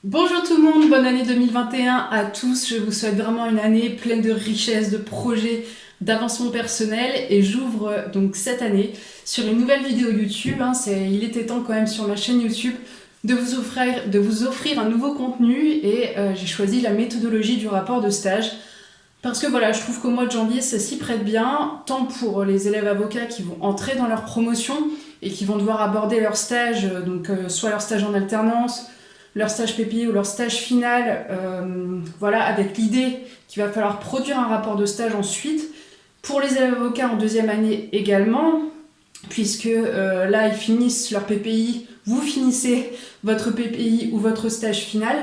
Bonjour tout le monde, bonne année 2021 à tous. Je vous souhaite vraiment une année pleine de richesses, de projets, d'avancement personnel et j'ouvre donc cette année sur une nouvelle vidéo YouTube. Il était temps quand même sur ma chaîne YouTube de vous offrir un nouveau contenu et j'ai choisi la méthodologie du rapport de stage. Parce que voilà, je trouve qu'au mois de janvier, ça s'y prête bien, tant pour les élèves avocats qui vont entrer dans leur promotion et qui vont devoir aborder leur stage, soit leur stage en alternance, leur stage PPI ou leur stage final, voilà, avec l'idée qu'il va falloir produire un rapport de stage ensuite. Pour les élèves avocats en deuxième année également, puisque là, ils finissent leur PPI, vous finissez votre PPI ou votre stage final.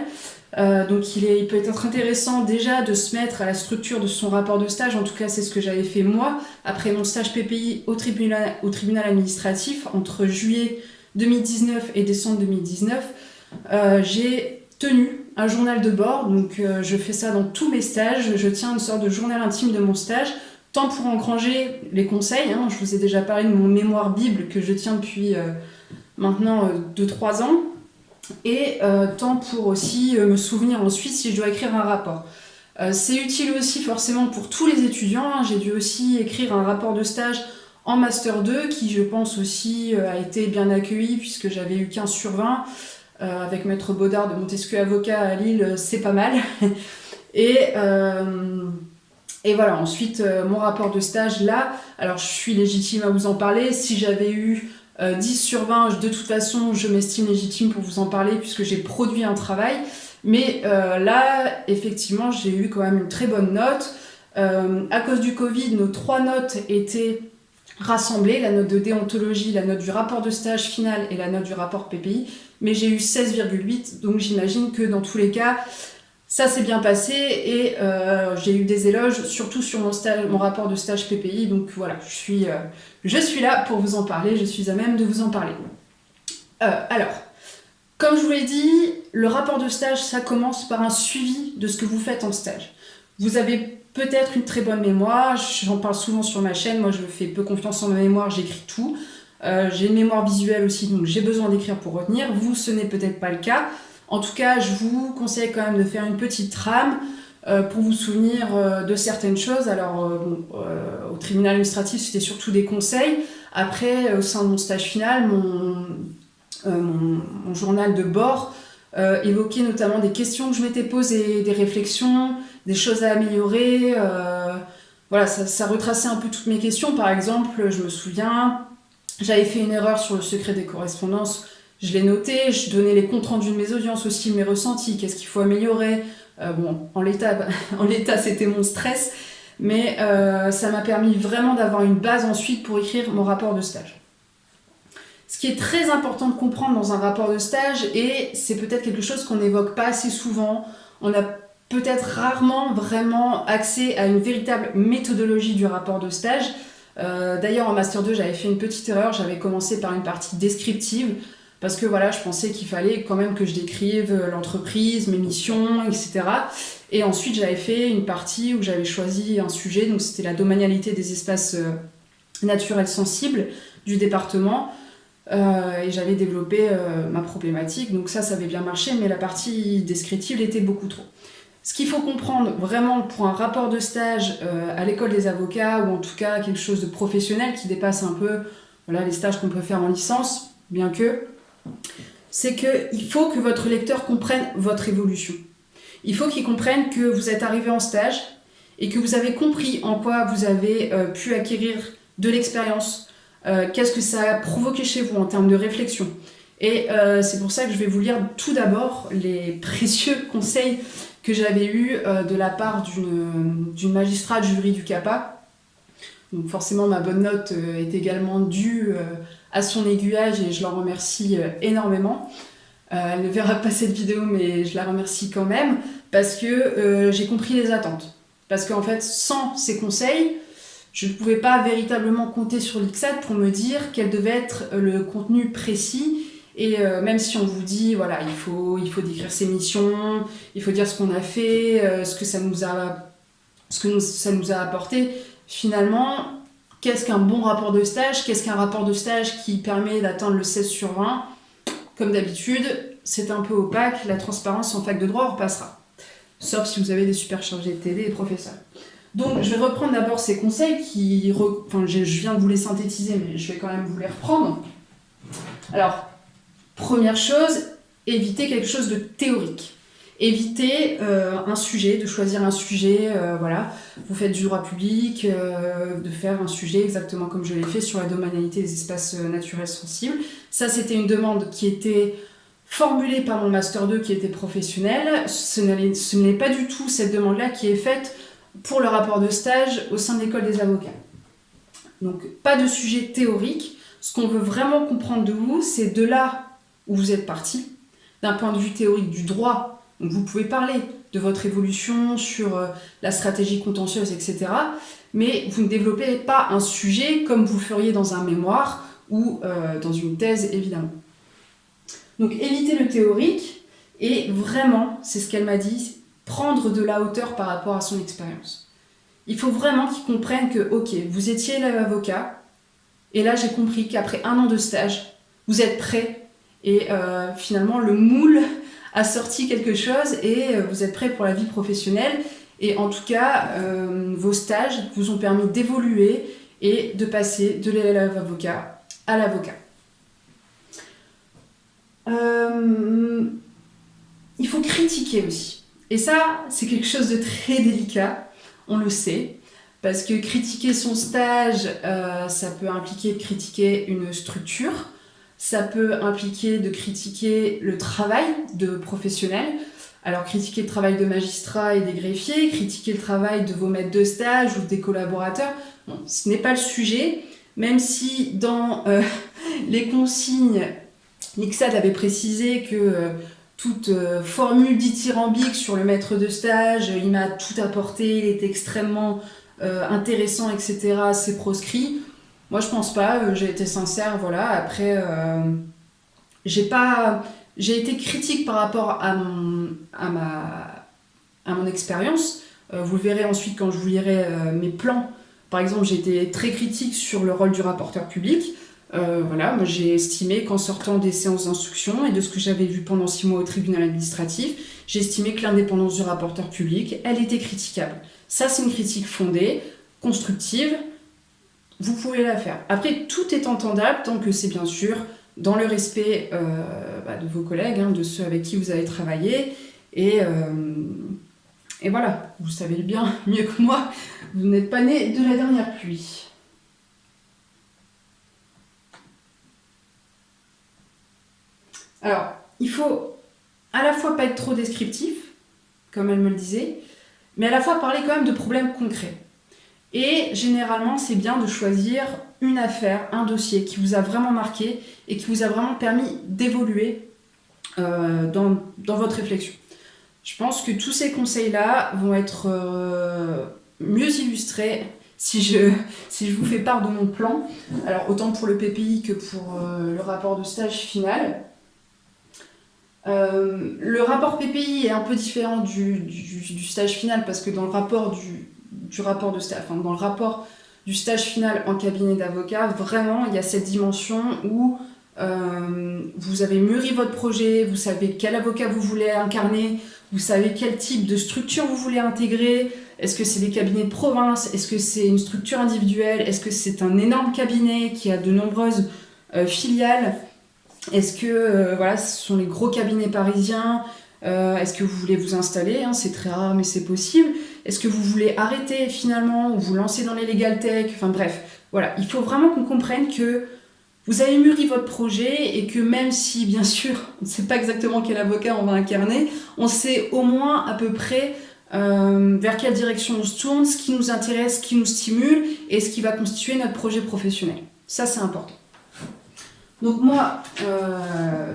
Donc il peut être intéressant déjà de se mettre à la structure de son rapport de stage, en tout cas c'est ce que j'avais fait moi, après mon stage PPI au tribunal administratif, entre juillet 2019 et décembre 2019, j'ai tenu un journal de bord, donc je fais ça dans tous mes stages, je tiens une sorte de journal intime de mon stage, tant pour engranger les conseils, je vous ai déjà parlé de mon mémoire Bible que je tiens depuis maintenant 2-3 ans, et tant pour aussi me souvenir ensuite si je dois écrire un rapport. C'est utile aussi forcément pour tous les étudiants. J'ai dû aussi écrire un rapport de stage en Master 2 qui je pense aussi a été bien accueilli puisque j'avais eu 15 sur 20. Avec Maître Baudard de Montesquieu Avocat à Lille, c'est pas mal. Et, et voilà, ensuite mon rapport de stage là, alors je suis légitime à vous en parler. Si j'avais eu 10 sur 20, de toute façon, je m'estime légitime pour vous en parler puisque j'ai produit un travail. Mais là, effectivement, j'ai eu quand même une très bonne note. À cause du Covid, nos 3 notes étaient rassemblées, la note de déontologie, la note du rapport de stage final et la note du rapport PPI. Mais j'ai eu 16,8, donc j'imagine que dans tous les cas, ça s'est bien passé et j'ai eu des éloges, surtout sur mon rapport de stage PPI. Donc voilà, je suis là pour vous en parler, je suis à même de vous en parler. Alors, comme je vous l'ai dit, le rapport de stage, ça commence par un suivi de ce que vous faites en stage. Vous avez peut-être une très bonne mémoire, j'en parle souvent sur ma chaîne, moi je fais peu confiance en ma mémoire, j'écris tout. J'ai une mémoire visuelle aussi, donc j'ai besoin d'écrire pour retenir. Vous, ce n'est peut-être pas le cas. En tout cas, je vous conseille quand même de faire une petite trame pour vous souvenir de certaines choses. Alors, au tribunal administratif, c'était surtout des conseils. Après, au sein de mon stage final, mon journal de bord évoquait notamment des questions que je m'étais posées, des réflexions, des choses à améliorer. Voilà, ça retraçait un peu toutes mes questions. Par exemple, je me souviens, j'avais fait une erreur sur le secret des correspondances, je l'ai noté, je donnais les comptes rendus de mes audiences aussi, mes ressentis, qu'est-ce qu'il faut améliorer. Bon, en l'état, c'était mon stress, mais ça m'a permis vraiment d'avoir une base ensuite pour écrire mon rapport de stage. Ce qui est très important de comprendre dans un rapport de stage, et c'est peut-être quelque chose qu'on n'évoque pas assez souvent, on a peut-être rarement vraiment accès à une véritable méthodologie du rapport de stage. D'ailleurs en Master 2 j'avais fait une petite erreur, j'avais commencé par une partie descriptive parce que voilà, je pensais qu'il fallait quand même que je décrive l'entreprise, mes missions, etc. Et ensuite j'avais fait une partie où j'avais choisi un sujet, donc c'était la domanialité des espaces naturels sensibles du département. Et j'avais développé ma problématique, donc ça avait bien marché, mais la partie descriptive l'était beaucoup trop. Ce qu'il faut comprendre vraiment pour un rapport de stage à l'école des avocats, ou en tout cas quelque chose de professionnel qui dépasse un peu voilà, les stages qu'on peut faire en licence, bien que, c'est qu'il faut que votre lecteur comprenne votre évolution. Il faut qu'il comprenne que vous êtes arrivé en stage et que vous avez compris en quoi vous avez pu acquérir de l'expérience, qu'est-ce que ça a provoqué chez vous en termes de réflexion. Et c'est pour ça que je vais vous lire tout d'abord les précieux conseils que j'avais eu de la part d'une magistrate jury du CAPA. Donc forcément ma bonne note est également due à son aiguillage et je l'en remercie énormément. Elle ne verra pas cette vidéo mais je la remercie quand même parce que j'ai compris les attentes. Parce qu'en fait sans ces conseils, je ne pouvais pas véritablement compter sur l'ICSAT pour me dire quel devait être le contenu précis. Et même si on vous dit, voilà, il faut décrire ses missions, il faut dire ce qu'on a fait, ce que ça nous a apporté, finalement, qu'est-ce qu'un bon rapport de stage? Qu'est-ce qu'un rapport de stage qui permet d'atteindre le 16 sur 20? Comme d'habitude, c'est un peu opaque, la transparence en fac de droit, on repassera. Sauf si vous avez des super chargés de TD et professeurs. Donc, je vais reprendre d'abord ces conseils je viens de vous les synthétiser, mais je vais quand même vous les reprendre. Alors, première chose, évitez quelque chose de théorique. Évitez un sujet, de choisir un sujet, voilà. Vous faites du droit public, de faire un sujet exactement comme je l'ai fait sur la domanialité des espaces naturels sensibles. Ça, c'était une demande qui était formulée par mon Master 2 qui était professionnel. Ce n'est pas du tout cette demande-là qui est faite pour le rapport de stage au sein de l'école des avocats. Donc, pas de sujet théorique. Ce qu'on veut vraiment comprendre de vous, c'est de là où vous êtes parti, d'un point de vue théorique du droit. Donc vous pouvez parler de votre évolution sur la stratégie contentieuse, etc. Mais vous ne développez pas un sujet comme vous le feriez dans un mémoire ou dans une thèse, évidemment. Donc évitez le théorique et vraiment, c'est ce qu'elle m'a dit, prendre de la hauteur par rapport à son expérience. Il faut vraiment qu'ils comprennent que, ok, vous étiez élève avocat, et là j'ai compris qu'après 1 an de stage, vous êtes prêt et finalement le moule a sorti quelque chose et vous êtes prêt pour la vie professionnelle. Et en tout cas, vos stages vous ont permis d'évoluer et de passer de l'élève avocat à l'avocat. Il faut critiquer aussi. Et ça, c'est quelque chose de très délicat, on le sait. Parce que critiquer son stage, ça peut impliquer de critiquer une structure. Ça peut impliquer de critiquer le travail de professionnels. Alors, critiquer le travail de magistrats et des greffiers, critiquer le travail de vos maîtres de stage ou des collaborateurs, bon, ce n'est pas le sujet, même si dans les consignes, l'ICSAD avait précisé que toute formule dithyrambique sur le maître de stage, il m'a tout apporté, il est extrêmement intéressant, etc., c'est proscrit. Moi, je pense pas, j'ai été sincère, voilà. Après, j'ai été critique par rapport à mon expérience. Vous le verrez ensuite quand je vous lirai mes plans. Par exemple, j'ai été très critique sur le rôle du rapporteur public. Voilà, moi j'ai estimé qu'en sortant des séances d'instruction et de ce que j'avais vu pendant 6 mois au tribunal administratif, j'ai estimé que l'indépendance du rapporteur public, elle était critiquable. Ça, c'est une critique fondée, constructive. Vous pouvez la faire. Après, tout est entendable tant que c'est bien sûr dans le respect de vos collègues, de ceux avec qui vous avez travaillé. Et voilà, vous savez bien mieux que moi, vous n'êtes pas né de la dernière pluie. Alors, il faut à la fois pas être trop descriptif, comme elle me le disait, mais à la fois parler quand même de problèmes concrets. Et généralement, c'est bien de choisir une affaire, un dossier qui vous a vraiment marqué et qui vous a vraiment permis d'évoluer dans votre réflexion. Je pense que tous ces conseils-là vont être mieux illustrés si je vous fais part de mon plan. Alors, autant pour le PPI que pour le rapport de stage final. Le rapport PPI est un peu différent du stage final parce que dans le rapport dans le rapport du stage final en cabinet d'avocat, vraiment il y a cette dimension où vous avez mûri votre projet, vous savez quel avocat vous voulez incarner, vous savez quel type de structure vous voulez intégrer. Est-ce que c'est des cabinets de province? Est-ce que c'est une structure individuelle? Est-ce que c'est un énorme cabinet qui a de nombreuses filiales? Est-ce que ce sont les gros cabinets parisiens? Est-ce que vous voulez vous installer? C'est très rare, mais c'est possible. Est-ce que vous voulez arrêter finalement ou vous lancer dans les legal tech? Enfin bref, voilà. Il faut vraiment qu'on comprenne que vous avez mûri votre projet et que même si, bien sûr, on ne sait pas exactement quel avocat on va incarner, on sait au moins à peu près vers quelle direction on se tourne, ce qui nous intéresse, ce qui nous stimule et ce qui va constituer notre projet professionnel. Ça, c'est important. Donc moi,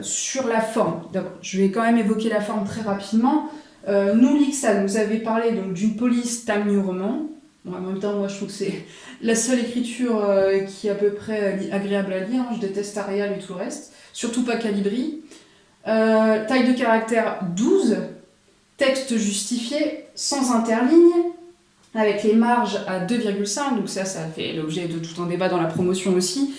sur la forme, d'abord, je vais quand même évoquer la forme très rapidement. Nous, l'ICSAD, nous avait parlé donc, d'une police Times New Roman. Bon, en même temps, moi, je trouve que c'est la seule écriture qui est à peu près agréable à lire. Je déteste Arial et tout le reste. Surtout pas Calibri. Taille de caractère 12. Texte justifié, sans interligne, avec les marges à 2,5. Donc ça fait l'objet de tout un débat dans la promotion aussi.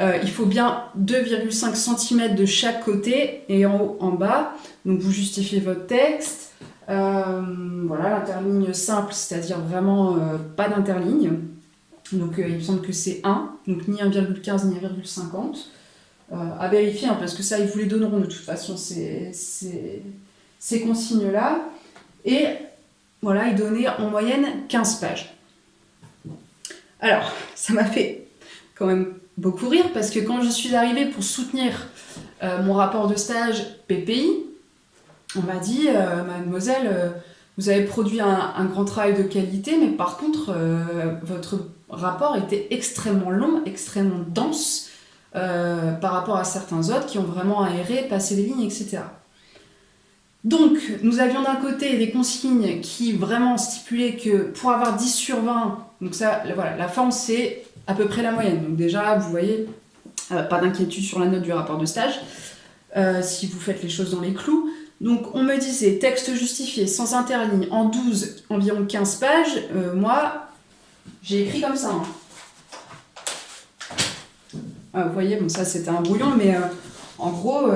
Il faut bien 2,5 cm de chaque côté et en haut, en bas. Donc vous justifiez votre texte. Voilà, l'interligne simple, c'est-à-dire vraiment pas d'interligne. Donc il me semble que c'est 1, donc ni 1,15 ni 1,50. À vérifier, hein, parce que ça, ils vous les donneront de toute façon, ces consignes-là. Et voilà, ils donnaient en moyenne 15 pages. Alors, ça m'a fait quand même beaucoup rire, parce que quand je suis arrivée pour soutenir mon rapport de stage PPI, on m'a dit, mademoiselle, vous avez produit un grand travail de qualité, mais par contre, votre rapport était extrêmement long, extrêmement dense, par rapport à certains autres qui ont vraiment aéré, passé des lignes, etc. Donc, nous avions d'un côté des consignes qui vraiment stipulaient que pour avoir 10 sur 20, donc ça, voilà, la forme c'est à peu près la moyenne. Donc déjà, vous voyez, pas d'inquiétude sur la note du rapport de stage, si vous faites les choses dans les clous. Donc on me disait texte justifié, sans interligne, en 12, environ 15 pages. Moi, j'ai écrit comme ça. Hein. Vous voyez, bon ça c'était un brouillon, mais en gros,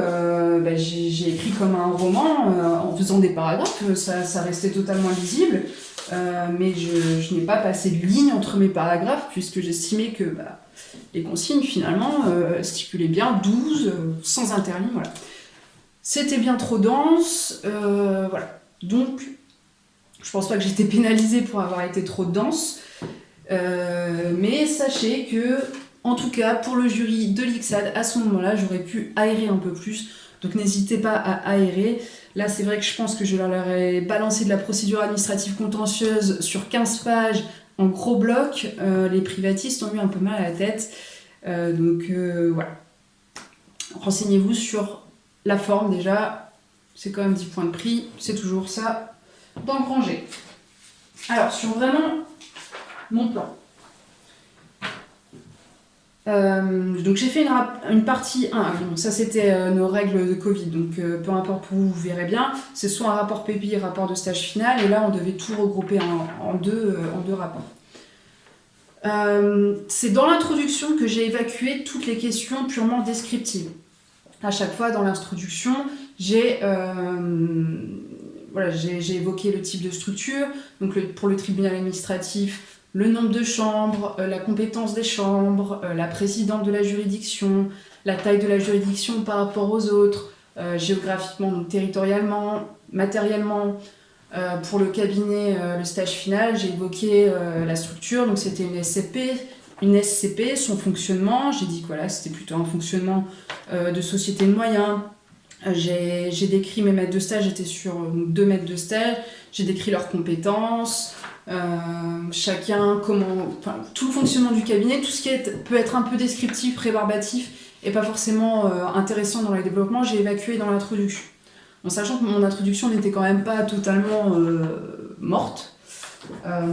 j'ai écrit comme un roman en faisant des paragraphes. Ça restait totalement lisible, mais je n'ai pas passé de ligne entre mes paragraphes, puisque j'estimais que les consignes finalement stipulaient bien 12, sans interligne, voilà. C'était bien trop dense, voilà. Donc, je pense pas que j'étais pénalisée pour avoir été trop dense, mais sachez que, en tout cas, pour le jury de l'ICSAD, à ce moment-là, j'aurais pu aérer un peu plus, donc n'hésitez pas à aérer. Là, c'est vrai que je pense que je leur ai balancé de la procédure administrative contentieuse sur 15 pages en gros bloc. Les privatistes ont eu un peu mal à la tête, donc voilà. Renseignez-vous sur la forme déjà, c'est quand même 10 points de prix, c'est toujours ça d'engranger. Alors, sur vraiment mon plan. Donc j'ai fait une partie 1, donc ça c'était nos règles de Covid, donc peu importe pour vous, vous verrez bien, c'est soit un rapport PPI, rapport de stage final, et là on devait tout regrouper en deux rapports. C'est dans l'introduction que j'ai évacué toutes les questions purement descriptives. À chaque fois dans l'introduction, j'ai évoqué le type de structure, donc pour le tribunal administratif, le nombre de chambres, la compétence des chambres, la présidente de la juridiction, la taille de la juridiction par rapport aux autres, géographiquement, donc territorialement, matériellement. Pour le cabinet, le stage final, j'ai évoqué la structure, donc c'était une SCP, son fonctionnement. J'ai dit que voilà, c'était plutôt un fonctionnement de société de moyens. J'ai décrit mes maîtres de stage, j'étais sur 2 maîtres de stage, j'ai décrit leurs compétences, chacun, tout le fonctionnement du cabinet, tout ce qui peut être un peu descriptif, rébarbatif et pas forcément intéressant dans les développements, j'ai évacué dans l'introduction. En sachant que mon introduction n'était quand même pas totalement morte. Alors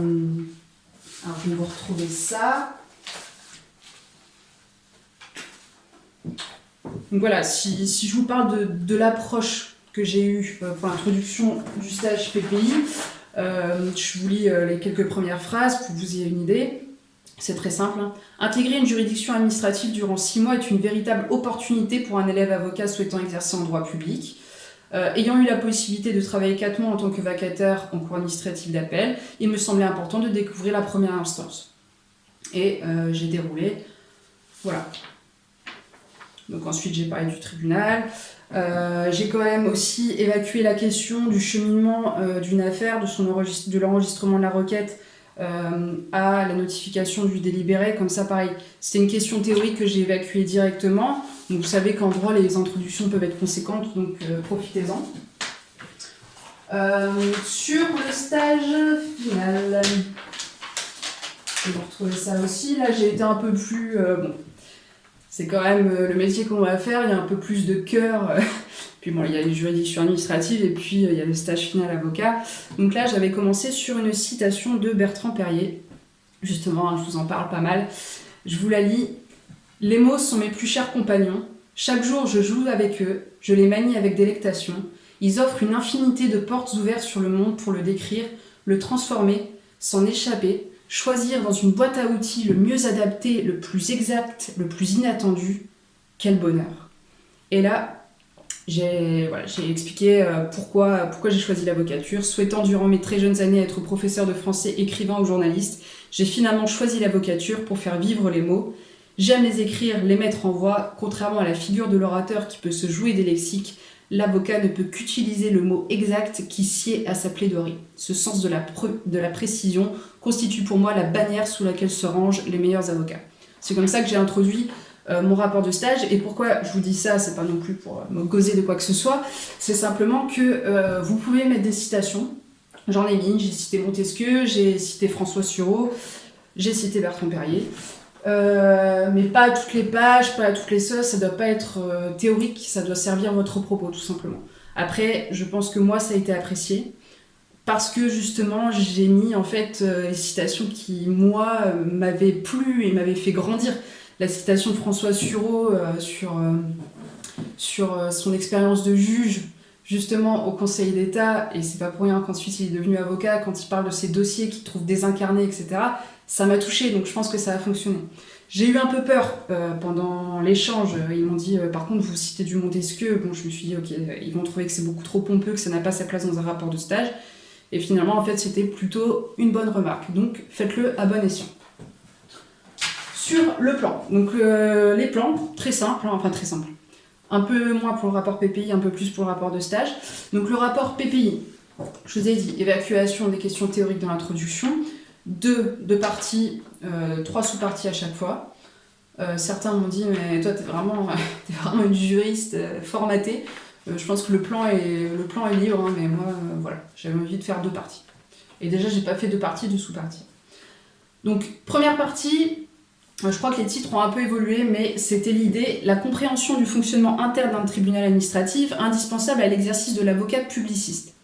je vais vous retrouver ça. Donc voilà, si je vous parle de l'approche que j'ai eue pour l'introduction du stage PPI, je vous lis les quelques premières phrases pour que vous ayez une idée. C'est très simple. Hein. Intégrer une juridiction administrative durant 6 mois est une véritable opportunité pour un élève avocat souhaitant exercer en droit public. Ayant eu la possibilité de travailler 4 mois en tant que vacataire en cour administrative d'appel, il me semblait important de découvrir la première instance. Et j'ai déroulé. Voilà. Donc ensuite j'ai parlé du tribunal. J'ai quand même aussi évacué la question du cheminement d'une affaire, de l'enregistrement de la requête à la notification du délibéré. Comme ça, pareil, c'était une question théorique que j'ai évacuée directement. Donc vous savez qu'en droit, les introductions peuvent être conséquentes, donc profitez-en. Sur le stage final, je vais retrouver ça aussi. Là, j'ai été un peu plus... c'est quand même le métier qu'on va faire, il y a un peu plus de cœur. Puis bon, il y a les juridictions administratives et puis il y a le stage final avocat. Donc là, j'avais commencé sur une citation de Bertrand Perrier. Justement, hein, je vous en parle pas mal. Je vous la lis. « Les mots sont mes plus chers compagnons. Chaque jour, je joue avec eux. Je les manie avec délectation. Ils offrent une infinité de portes ouvertes sur le monde pour le décrire, le transformer, s'en échapper, choisir dans une boîte à outils le mieux adapté, le plus exact, le plus inattendu, quel bonheur. Et là, j'ai expliqué pourquoi j'ai choisi l'avocature. Souhaitant durant mes très jeunes années être professeur de français, écrivain ou journaliste, j'ai finalement choisi l'avocature pour faire vivre les mots. J'aime les écrire, les mettre en voix. Contrairement à la figure de l'orateur qui peut se jouer des lexiques, l'avocat ne peut qu'utiliser le mot exact qui sied à sa plaidoirie. Ce sens de la précision constitue pour moi la bannière sous laquelle se rangent les meilleurs avocats. C'est comme ça que j'ai introduit mon rapport de stage. Et pourquoi je vous dis ça, c'est pas non plus pour me causer de quoi que ce soit, c'est simplement que vous pouvez mettre des citations. J'en ai mis, j'ai cité Montesquieu, j'ai cité François Sureau, j'ai cité Bertrand Perrier. Mais pas à toutes les pages, pas à toutes les sauces, ça doit pas être théorique, ça doit servir votre propos tout simplement. Après, je pense que moi ça a été apprécié parce que justement j'ai mis en fait les citations qui moi m'avaient plu et m'avaient fait grandir. La citation de François Sureau sur son expérience de juge justement au Conseil d'État, et c'est pas pour rien qu'ensuite il est devenu avocat, quand il parle de ses dossiers qu'il trouve désincarnés, etc., ça m'a touchée, donc je pense que ça a fonctionné. J'ai eu un peu peur pendant l'échange, ils m'ont dit par contre vous citez du Montesquieu, bon je me suis dit ok, ils vont trouver que c'est beaucoup trop pompeux, que ça n'a pas sa place dans un rapport de stage, et finalement en fait c'était plutôt une bonne remarque, donc faites-le à bon escient. Sur le plan, donc les plans, très simples, un peu moins pour le rapport PPI, un peu plus pour le rapport de stage. Donc le rapport PPI, je vous ai dit, évacuation des questions théoriques dans l'introduction, deux parties, 3 sous-parties à chaque fois. Certains m'ont dit, mais toi t'es vraiment une juriste formatée. Je pense que le plan est libre, hein, mais moi, voilà, j'avais envie de faire 2 parties. Et déjà, j'ai pas fait 2 parties, 2 sous-parties. Donc, première partie, je crois que les titres ont un peu évolué, mais c'était l'idée, la compréhension du fonctionnement interne d'un tribunal administratif, indispensable à l'exercice de l'avocat publiciste.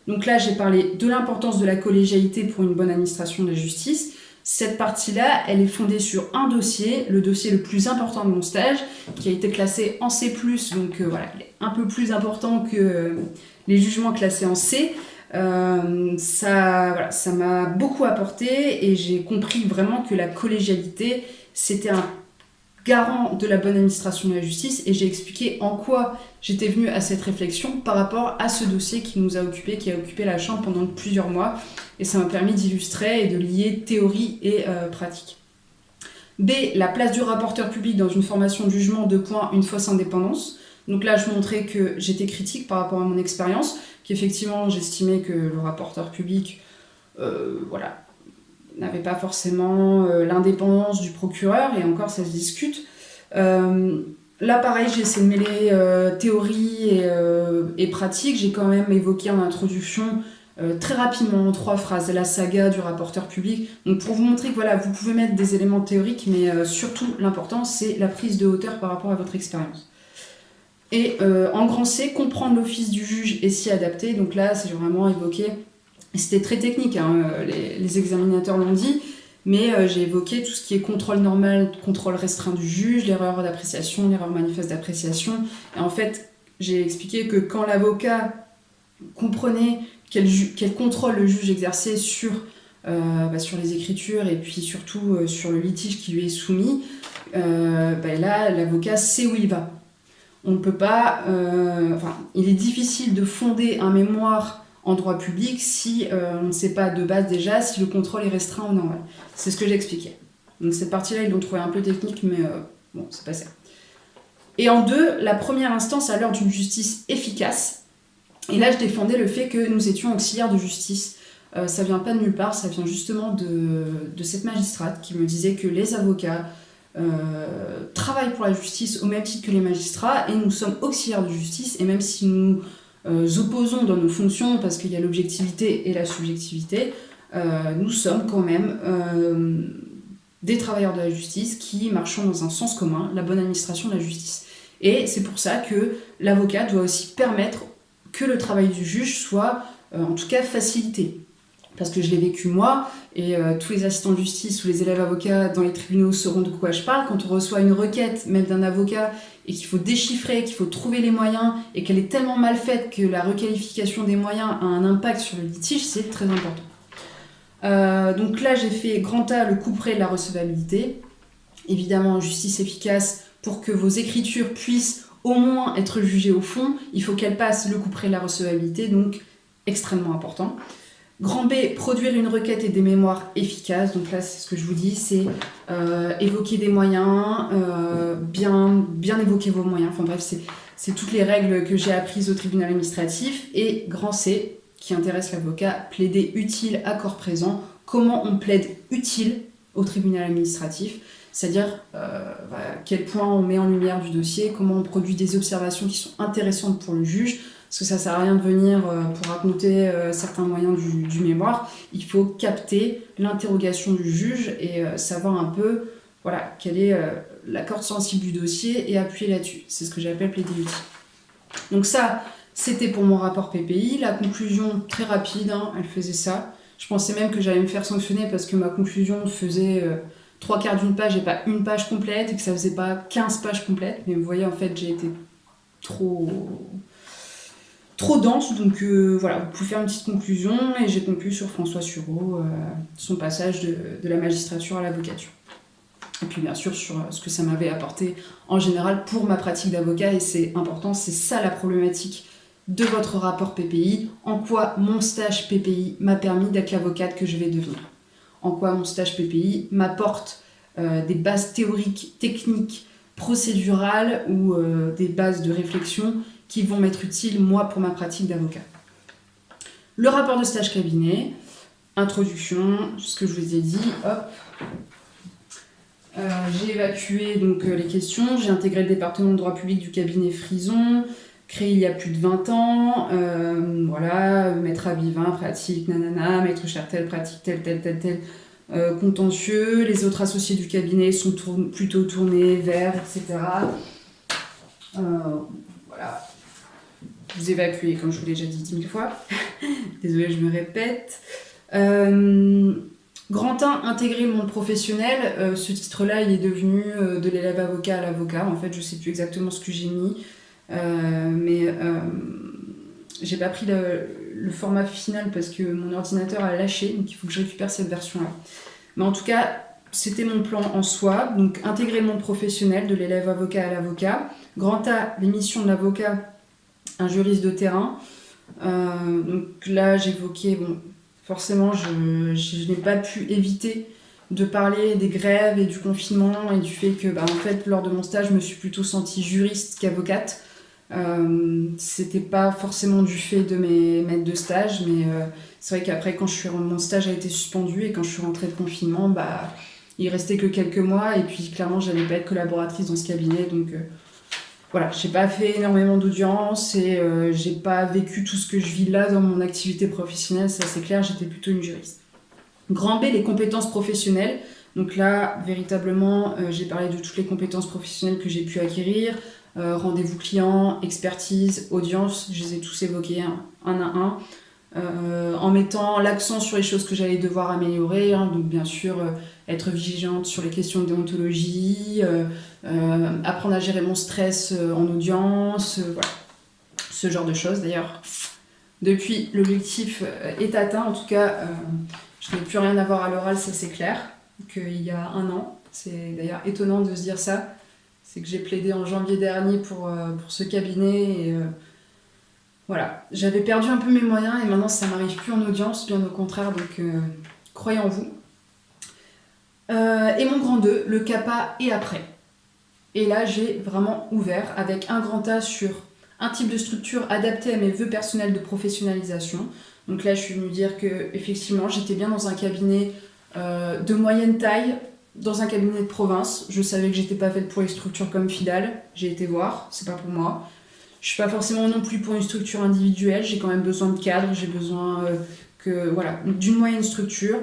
Donc là, j'ai parlé de l'importance de la collégialité pour une bonne administration de la justice. Cette partie-là, elle est fondée sur un dossier, le dossier le plus important de mon stage, qui a été classé en C+, donc voilà, il est un peu plus important que les jugements classés en C. Ça m'a beaucoup apporté et j'ai compris vraiment que la collégialité c'était un garant de la bonne administration de la justice, et j'ai expliqué en quoi j'étais venue à cette réflexion par rapport à ce dossier qui a occupé la chambre pendant plusieurs mois, et ça m'a permis d'illustrer et de lier théorie et pratique. B, la place du rapporteur public dans une formation de jugement, une fausse indépendance. Donc là, je montrais que j'étais critique par rapport à mon expérience, qu'effectivement, j'estimais que le rapporteur public, n'avait pas forcément l'indépendance du procureur, et encore, ça se discute. Là, pareil, j'ai essayé de mêler théorie et pratique. J'ai quand même évoqué en introduction, très rapidement, en 3 phrases, la saga du rapporteur public. Donc, pour vous montrer que voilà, vous pouvez mettre des éléments théoriques, mais surtout, l'important, c'est la prise de hauteur par rapport à votre expérience. Et en grand C, comprendre l'office du juge et s'y adapter. Donc là, c'est vraiment évoqué, c'était très technique, hein, les examinateurs l'ont dit, mais j'ai évoqué tout ce qui est contrôle normal, contrôle restreint du juge, l'erreur d'appréciation, l'erreur manifeste d'appréciation. Et en fait, j'ai expliqué que quand l'avocat comprenait quel contrôle le juge exerçait sur les écritures et puis surtout sur le litige qui lui est soumis, là, l'avocat sait où il va. On ne peut pas... il est difficile de fonder un mémoire en droit public si on ne sait pas de base déjà si le contrôle est restreint ou non. Voilà. C'est ce que j'expliquais. Donc cette partie-là, ils l'ont trouvé un peu technique, mais bon, c'est pas ça. Et en 2, la première instance à l'heure d'une justice efficace. Et là, je défendais le fait que nous étions auxiliaires de justice. Ça vient pas de nulle part, ça vient justement de cette magistrate qui me disait que les avocats travaillent pour la justice au même titre que les magistrats, et nous sommes auxiliaires de justice, et même si nous opposons dans nos fonctions, parce qu'il y a l'objectivité et la subjectivité, nous sommes quand même des travailleurs de la justice qui marchons dans un sens commun, la bonne administration de la justice. Et c'est pour ça que l'avocat doit aussi permettre que le travail du juge soit en tout cas facilité. Parce que je l'ai vécu moi, et tous les assistants de justice ou les élèves avocats dans les tribunaux sauront de quoi je parle. Quand on reçoit une requête, même d'un avocat, et qu'il faut déchiffrer, qu'il faut trouver les moyens, et qu'elle est tellement mal faite que la requalification des moyens a un impact sur le litige, c'est très important. Donc là, j'ai fait grand A, le couperet de la recevabilité. Évidemment, justice efficace, pour que vos écritures puissent au moins être jugées au fond, il faut qu'elles passent le couperet de la recevabilité, donc extrêmement important. Grand B, produire une requête et des mémoires efficaces. Donc là, c'est ce que je vous dis, c'est évoquer des moyens, bien évoquer vos moyens. Enfin bref, c'est toutes les règles que j'ai apprises au tribunal administratif. Et grand C, qui intéresse l'avocat, plaider utile à corps présent. Comment on plaide utile au tribunal administratif, c'est-à-dire à quel point on met en lumière du dossier, comment on produit des observations qui sont intéressantes pour le juge, parce que ça sert à rien de venir pour raconter certains moyens du mémoire. Il faut capter l'interrogation du juge et savoir un peu quelle est la corde sensible du dossier et appuyer là-dessus. C'est ce que j'appelle plaider utile. Donc ça, c'était pour mon rapport PPI. La conclusion, très rapide, elle faisait ça. Je pensais même que j'allais me faire sanctionner parce que ma conclusion faisait 3/4 d'une page et pas une page complète, et que ça faisait pas 15 pages complètes. Mais vous voyez, en fait, j'ai été trop dense, donc voilà, vous pouvez faire une petite conclusion, et j'ai conclu sur François Sureau, son passage de la magistrature à l'avocature. Et puis bien sûr sur ce que ça m'avait apporté en général pour ma pratique d'avocat, et c'est important, c'est ça la problématique de votre rapport PPI, en quoi mon stage PPI m'a permis d'être l'avocate que je vais devenir. En quoi mon stage PPI m'apporte des bases théoriques, techniques, procédurales ou des bases de réflexion qui vont m'être utiles, moi, pour ma pratique d'avocat. Le rapport de stage cabinet, introduction, ce que je vous ai dit, hop. J'ai évacué donc, les questions, j'ai intégré le département de droit public du cabinet Frison, créé il y a plus de 20 ans, maître Abivin, pratique, nanana, maître Chertel, pratique tel, contentieux, les autres associés du cabinet sont plutôt tournés vers, etc. Vous évacuez, comme je vous l'ai déjà dit 10 000 fois. Désolée, je me répète. Grand 1, intégrer le monde professionnel. Ce titre-là, il est devenu de l'élève avocat à l'avocat. En fait, je ne sais plus exactement ce que j'ai mis. Mais j'ai pas pris le format final parce que mon ordinateur a lâché, donc il faut que je récupère cette version-là. Mais en tout cas, c'était mon plan en soi. Donc, intégrer le monde professionnel de l'élève avocat à l'avocat. Grand A, les missions de l'avocat, un juriste de terrain. Donc là, j'évoquais, forcément, je n'ai pas pu éviter de parler des grèves et du confinement et du fait que, en fait, lors de mon stage, je me suis plutôt sentie juriste qu'avocate. C'était pas forcément du fait de mes maîtres de stage, mais c'est vrai qu'après, quand mon stage a été suspendu et quand je suis rentrée de confinement, il restait que quelques mois, et puis clairement, j'allais pas être collaboratrice dans ce cabinet, donc j'ai pas fait énormément d'audience et j'ai pas vécu tout ce que je vis là dans mon activité professionnelle, ça c'est clair, j'étais plutôt une juriste. Grand B, les compétences professionnelles. Donc là, véritablement, j'ai parlé de toutes les compétences professionnelles que j'ai pu acquérir. Rendez-vous client, expertise, audience, je les ai tous évoqués un à un. En mettant l'accent sur les choses que j'allais devoir améliorer, donc bien sûr être vigilante sur les questions de déontologie, apprendre à gérer mon stress en audience, ce genre de choses. D'ailleurs, depuis, l'objectif est atteint, en tout cas, je n'ai plus rien à voir à l'oral, ça c'est clair, qu'il y a un an. C'est d'ailleurs étonnant de se dire ça, c'est que j'ai plaidé en janvier dernier pour ce cabinet, et j'avais perdu un peu mes moyens et maintenant ça m'arrive plus en audience, bien au contraire, donc croyez en vous. Et mon grand 2, le CAPA et après. Et là j'ai vraiment ouvert avec un grand A sur un type de structure adapté à mes vœux personnels de professionnalisation. Donc là je suis venue dire que effectivement j'étais bien dans un cabinet de moyenne taille, dans un cabinet de province. Je savais que j'étais pas faite pour les structures comme Fidal, j'ai été voir, c'est pas pour moi. Je suis pas forcément non plus pour une structure individuelle, j'ai quand même besoin de cadre, j'ai besoin d'une moyenne structure.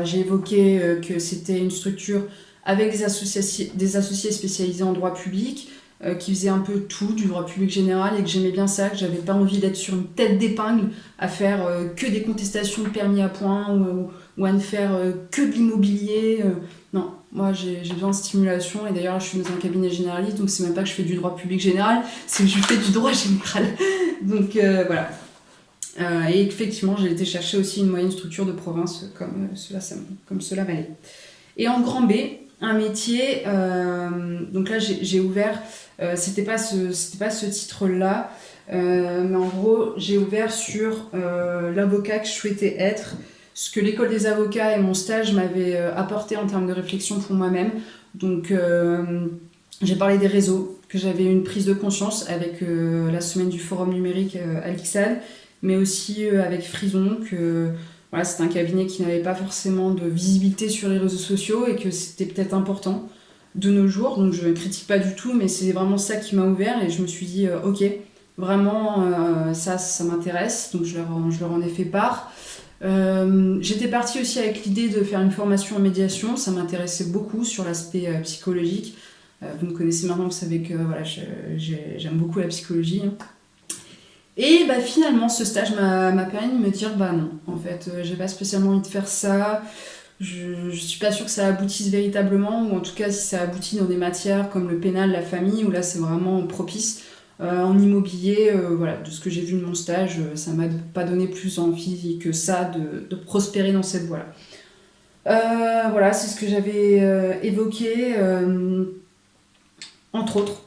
J'ai évoqué que c'était une structure avec des associés spécialisés en droit public, qui faisaient un peu tout du droit public général, et que j'aimais bien ça, que j'avais pas envie d'être sur une tête d'épingle à faire que des contestations de permis à points ou à ne faire que de l'immobilier. Non, moi j'ai besoin de stimulation, et d'ailleurs là, je suis dans un cabinet généraliste, donc c'est même pas que je fais du droit public général, c'est que je fais du droit général. Donc voilà. Et effectivement, j'ai été chercher aussi une moyenne structure de province comme cela valait. Et en grand B, un métier, donc là j'ai ouvert, c'était pas ce titre-là, mais en gros j'ai ouvert sur l'avocat que je souhaitais être, ce que l'école des avocats et mon stage m'avaient apporté en termes de réflexion pour moi-même. Donc j'ai parlé des réseaux, que j'avais une prise de conscience avec la semaine du forum numérique à l'IXAD, mais aussi avec Frison, que voilà, c'était un cabinet qui n'avait pas forcément de visibilité sur les réseaux sociaux et que c'était peut-être important de nos jours. Donc je ne critique pas du tout, mais c'est vraiment ça qui m'a ouvert et je me suis dit ok, vraiment ça m'intéresse, donc je leur en ai fait part. J'étais partie aussi avec l'idée de faire une formation en médiation, ça m'intéressait beaucoup sur l'aspect psychologique. Vous me connaissez maintenant, vous savez que voilà, j'aime beaucoup la psychologie. Et bah, finalement, ce stage m'a permis de me dire bah non, en fait, j'ai pas spécialement envie de faire ça. Je suis pas sûre que ça aboutisse véritablement, ou en tout cas, si ça aboutit dans des matières comme le pénal, la famille, où là c'est vraiment propice. En immobilier, voilà, de ce que j'ai vu de mon stage, ça m'a pas donné plus envie que ça de prospérer dans cette voie-là. Voilà, c'est ce que j'avais évoqué, entre autres.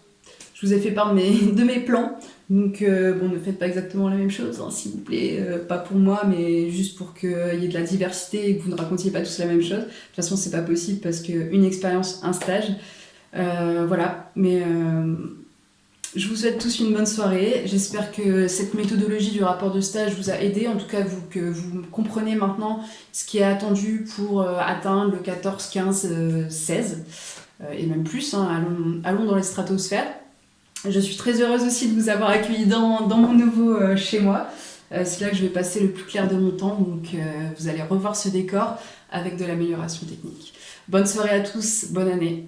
Je vous ai fait part de mes plans. Donc, bon, ne faites pas exactement la même chose, hein, s'il vous plaît. Pas pour moi, mais juste pour qu'il y ait de la diversité et que vous ne racontiez pas tous la même chose. De toute façon, c'est pas possible parce qu'une expérience, un stage. Voilà. Mais je vous souhaite tous une bonne soirée. J'espère que cette méthodologie du rapport de stage vous a aidé. En tout cas, que vous comprenez maintenant ce qui est attendu pour atteindre le 14, 15, 16. Et même plus. Hein, allons dans les stratosphères. Je suis très heureuse aussi de vous avoir accueilli dans mon nouveau chez moi. C'est là que je vais passer le plus clair de mon temps, donc vous allez revoir ce décor avec de l'amélioration technique. Bonne soirée à tous, bonne année.